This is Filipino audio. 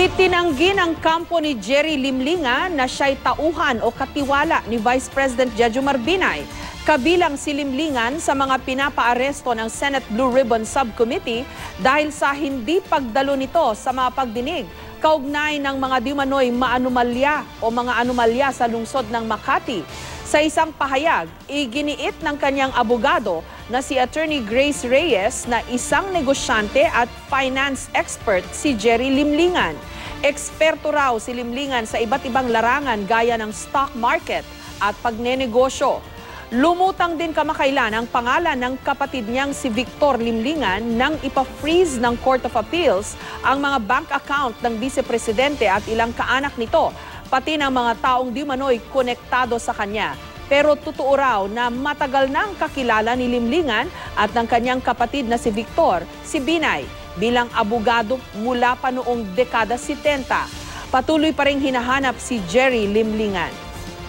Itinanggi ng kampo ni Jerry Limlingan na siya'y tauhan o katiwala ni Vice President Jejomar Binay. Kabilang si Limlingan sa mga pinapaaresto ng Senate Blue Ribbon Subcommittee dahil sa hindi pagdalo nito sa mga pagdinig kaugnay ng mga dimanoy maanumalya o mga anomalya sa lungsod ng Makati. Sa isang pahayag, iginiit ng kanyang abogado na si Attorney Grace Reyes na isang negosyante at finance expert si Jerry Limlingan. Eksperto raw si Limlingan sa iba't ibang larangan gaya ng stock market at pagnenegosyo. Lumutang din kamakailan ang pangalan ng kapatid niyang si Victor Limlingan nang ipa-freeze ng Court of Appeals ang mga bank account ng Vice-Presidente at ilang kaanak nito, pati ng mga taong di manoy konektado sa kanya. Pero totoo raw na matagal nang kakilala ni Limlingan at ng kanyang kapatid na si Victor, si Binay, bilang abogado mula pa noong dekada 70. Patuloy pa ring hinahanap si Jerry Limlingan.